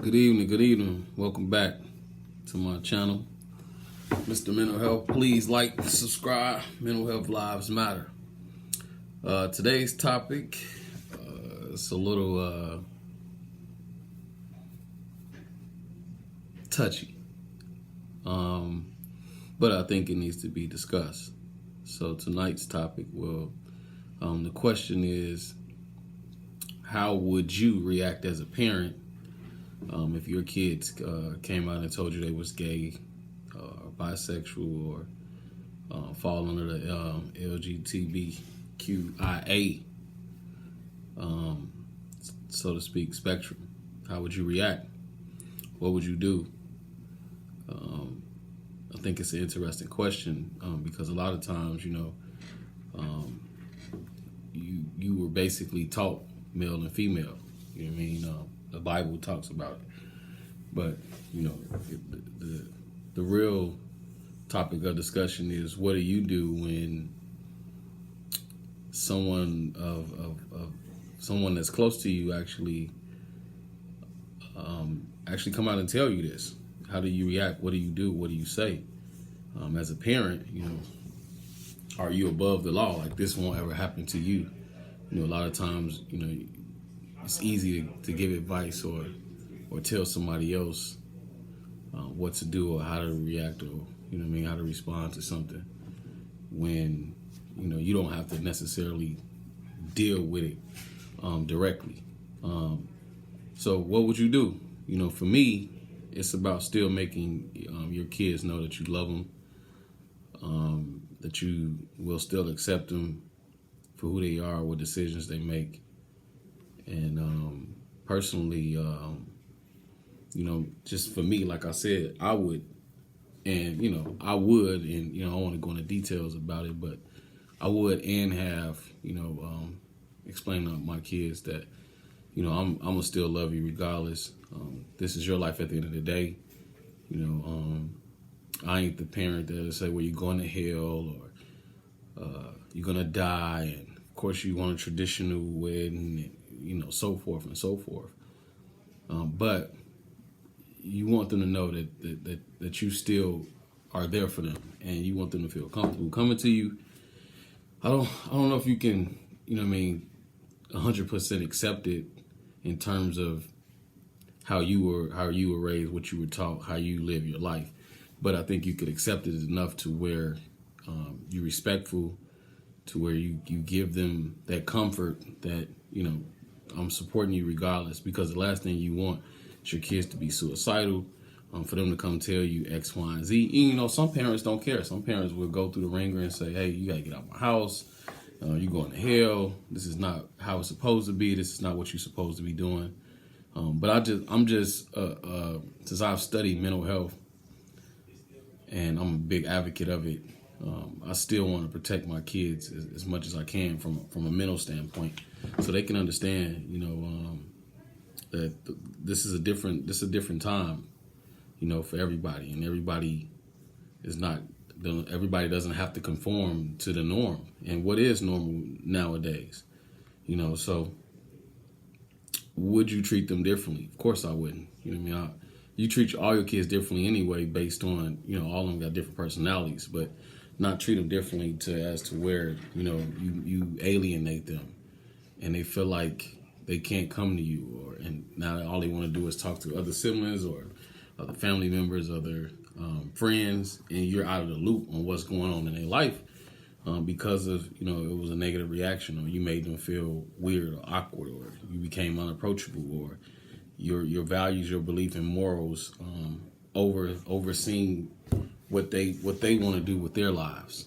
Good evening, good evening. Welcome back to my channel, Mr. Mental Health. Please like, subscribe. Mental Health Lives Matter. Today's topic is a little touchy, but I think it needs to be discussed. So tonight's topic the question is, how would you react as a parent if your kids came out and told you they was gay, bisexual, or fall under the LGBTQIA, so to speak, spectrum? How would you react? What would you do? I think it's an interesting question because a lot of times, you were basically taught male and female. You know what I mean? The Bible talks about it, but the real topic of discussion is, what do you do when someone of someone that's close to you actually come out and tell you this? How do you react? What do you do? What do you say? As a parent, are you above the law? Like, this won't ever happen to you. A lot of times, it's easy to give advice or tell somebody else what to do or how to react, or how to respond to something, when you don't have to necessarily deal with it directly. So what would you do? For me, it's about still making your kids know that you love them, that you will still accept them for who they are, what decisions they make. And personally, just for me, like I said, I would, and I would, and I don't want to go into details about it, but I would and have, explain to my kids that, I'm gonna still love you regardless. This is your life at the end of the day. I ain't the parent that'll say, well, you're going to hell, or you're gonna die, and of course you want a traditional wedding, and so forth and so forth. But you want them to know that you still are there for them, and you want them to feel comfortable coming to you. I don't know if you can, 100% accept it in terms of how you were raised, what you were taught, how you live your life. But I think you could accept it enough to where you're respectful, to where you give them that comfort that, I'm supporting you regardless, because the last thing you want is your kids to be suicidal, for them to come tell you X, Y, and Z. And, some parents don't care. Some parents will go through the ringer and say, hey, you got to get out of my house. You're going to hell. This is not how it's supposed to be. This is not what you're supposed to be doing. But I'm just since I've studied mental health and I'm a big advocate of it, I still want to protect my kids as much as I can from a mental standpoint, so they can understand, that this is a different time, for everybody, and everybody doesn't have to conform to the norm and what is normal nowadays, So would you treat them differently? Of course I wouldn't. You treat all your kids differently anyway, based on, all of them got different personalities, but not treat them differently as to where, you alienate them and they feel like they can't come to you, and now all they want to do is talk to other siblings or other family members, other friends, and you're out of the loop on what's going on in their life because of, it was a negative reaction, or you made them feel weird or awkward, or you became unapproachable, or your values, your belief in morals overseeing what they want to do with their lives.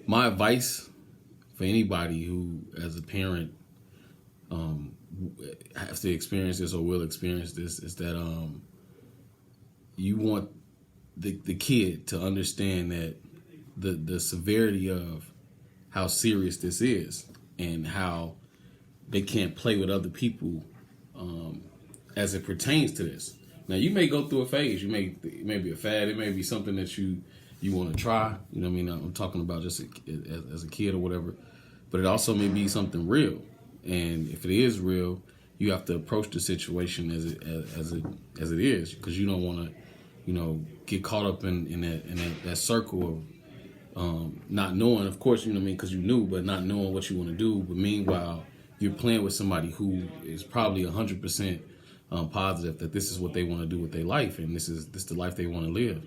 My advice for anybody who, as a parent, has to experience this or will experience this, is that you want the kid to understand that the severity of how serious this is, and how they can't play with other people as it pertains to this. Now, you may go through a phase. It may be a fad. It may be something that you want to try. I'm talking about just as a kid or whatever. But it also may be something real. And if it is real, you have to approach the situation as it is, because you don't want to, get caught up in that circle of not knowing. Of course, because you knew, but not knowing what you want to do. But meanwhile, you're playing with somebody who is probably 100% positive that this is what they want to do with their life, and this is the life they want to live,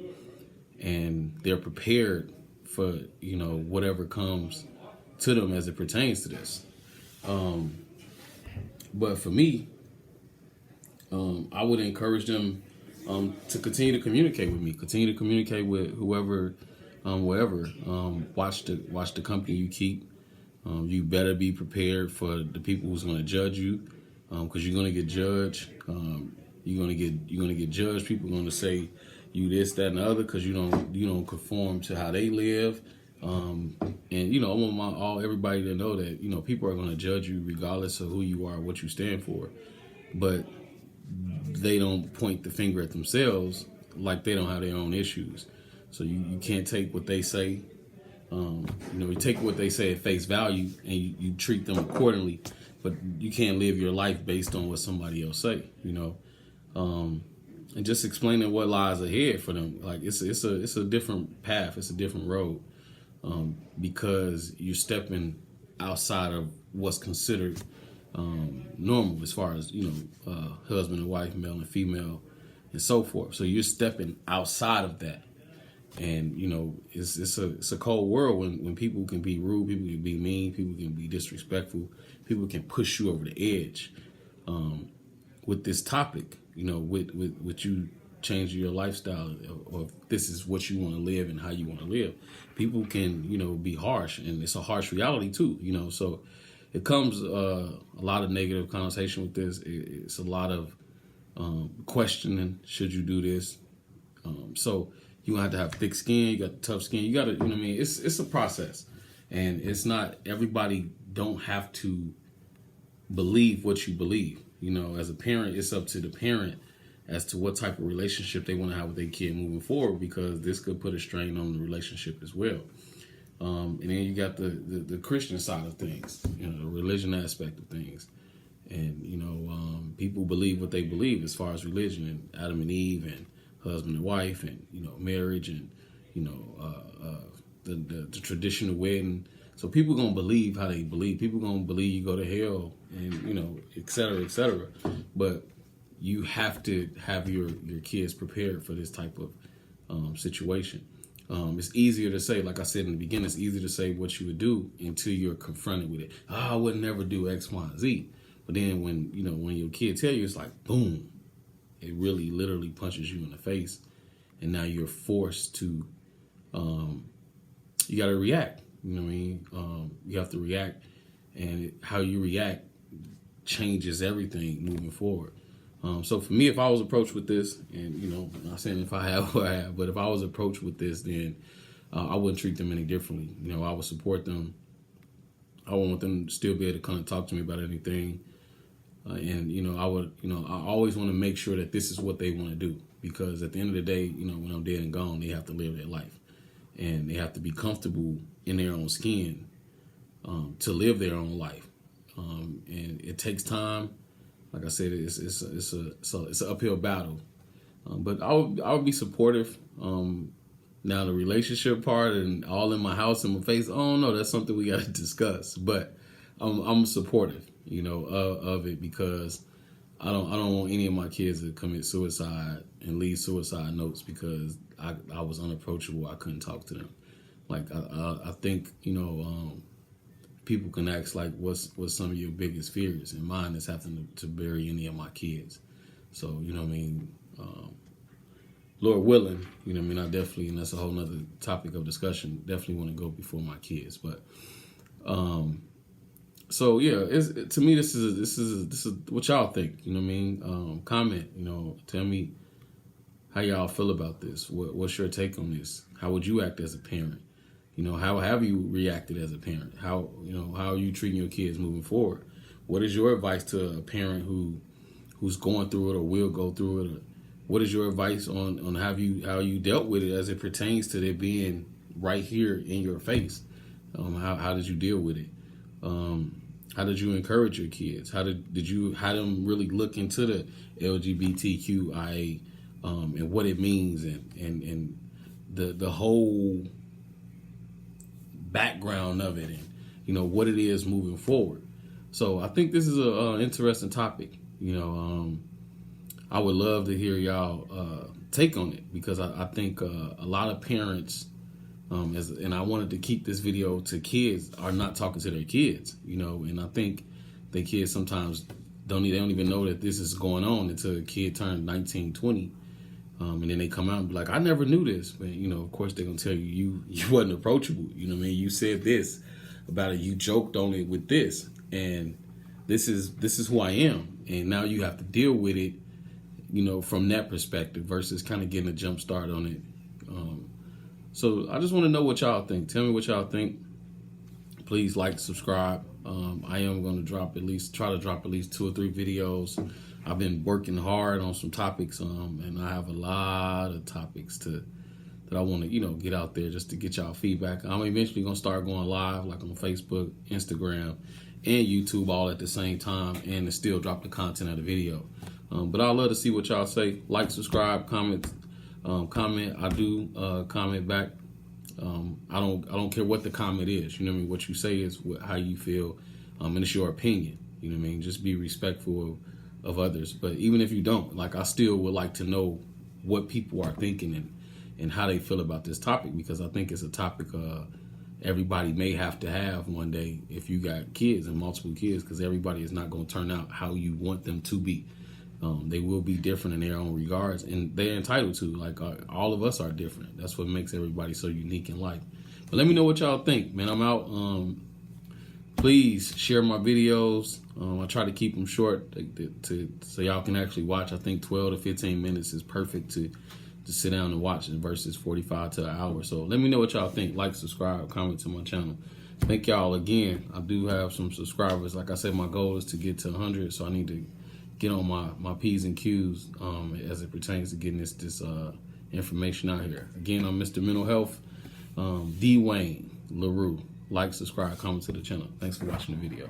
and they're prepared for whatever comes to them as it pertains to this. But for me, I would encourage them to continue to communicate with me, continue to communicate with whoever, wherever. Watch the company you keep. You better be prepared for the people who's going to judge you, because you're going to get judged. You're going to get judged. People are going to say you this, that, and the other because you don't conform to how they live. And I want everybody to know that people are going to judge you regardless of who you are, what you stand for, but they don't point the finger at themselves like they don't have their own issues. So you can't take what they say. You take what they say at face value and you treat them accordingly, but you can't live your life based on what somebody else say. And just explaining what lies ahead for them. Like it's a different path. It's a different road. Because you're stepping outside of what's considered normal as far as husband and wife, male and female, and so forth. So you're stepping outside of that, and it's a cold world when people can be rude, people can be mean, people can be disrespectful, people can push you over the edge. With this topic, with you changing your lifestyle, or if this is what you want to live and how you want to live, people can be harsh, and it's a harsh reality too. So it comes a lot of negative connotation with this. It's a lot of questioning. Should you do this? So you have to have thick skin. You got tough skin. You got to, it's a process, and it's not everybody don't have to believe what you believe. As a parent, it's up to the parent as to what type of relationship they want to have with their kid moving forward, because this could put a strain on the relationship as well. And then you got the Christian side of things, the religion aspect of things. And, people believe what they believe as far as religion, and Adam and Eve, and husband and wife, and, marriage, and, the traditional wedding. So people going to believe how they believe. People going to believe you go to hell, and, et cetera, et cetera. But you have to have your kids prepared for this type of situation. It's easier to say, like I said in the beginning, it's easier to say what you would do until you're confronted with it. I would never do X, Y, and Z. But then when your kid tell you, it's like, boom, it really literally punches you in the face. And now you're forced to, you got to react. You have to react, and how you react changes everything moving forward. So for me, if I was approached with this, and I'm not saying if I have or I have, but if I was approached with this, then I wouldn't treat them any differently. I would support them. I want them to still be able to kind of talk to me about anything. And I would, I always want to make sure that this is what they want to do, because at the end of the day, when I'm dead and gone, they have to live their life, and they have to be comfortable in their own skin to live their own life. And it takes time. Like I said, it's an uphill battle, but I would be supportive. Now the relationship part and all in my house and my face, oh no, that's something we got to discuss. But I'm supportive, of it, because I don't want any of my kids to commit suicide and leave suicide notes because I was unapproachable. I couldn't talk to them. Like I think people can ask, like, what's some of your biggest fears? And mine is having to bury any of my kids. So, Lord willing, I definitely, and that's a whole nother topic of discussion, definitely want to go before my kids. But, so yeah, to me, this is what y'all think, comment, tell me how y'all feel about this. What's your take on this? How would you act as a parent? How have you reacted as a parent? How are you treating your kids moving forward? What is your advice to a parent who's going through it or will go through it? Or what is your advice on how you dealt with it as it pertains to it being right here in your face? How did you deal with it? How did you encourage your kids? How did you have them really look into the LGBTQIA and what it means and the whole background of it, and what it is moving forward. So I think this is an interesting topic. I would love to hear y'all take on it, because I think a lot of parents, and I wanted to keep this video to kids, are not talking to their kids, and I think the kids sometimes don't even know that this is going on until a kid turned 19, 20. And then they come out and be like, I never knew this. But, of course, they're going to tell you wasn't approachable. You said this about it. You joked on it with this. And this is who I am. And now you have to deal with it, from that perspective versus kind of getting a jump start on it. So I just want to know what y'all think. Tell me what y'all think. Please like, subscribe. I am going to try to drop at least 2 or 3 videos. I've been working hard on some topics, and I have a lot of topics that I want to, get out there just to get y'all feedback. I'm eventually going to start going live, like on Facebook, Instagram, and YouTube all at the same time, and to still drop the content of the video. But I'd love to see what y'all say. Like, subscribe, comment. I do comment back. I don't care what the comment is. What you say is how you feel, and it's your opinion. Just be respectful of others. But even if you don't, I still would like to know what people are thinking and how they feel about this topic, because I think it's a topic everybody may have to have one day if you got kids and multiple kids, because everybody is not going to turn out how you want them to be. They will be different in their own regards, and they're entitled to. All of us are different. That's what makes everybody so unique in life. But let me know what y'all think, man. I'm out. Please share my videos. I try to keep them short so y'all can actually watch. I think 12 to 15 minutes is perfect to sit down and watch it versus 45 to an hour. So let me know what y'all think. Like, subscribe, comment to my channel. Thank y'all again. I do have some subscribers. Like I said, my goal is to get to 100, so I need to get on my P's and Q's as it pertains to getting this information out here. Again, I'm Mr. Mental Health, D. Wayne LaRue. Like, subscribe, comment to the channel. Thanks for watching the video.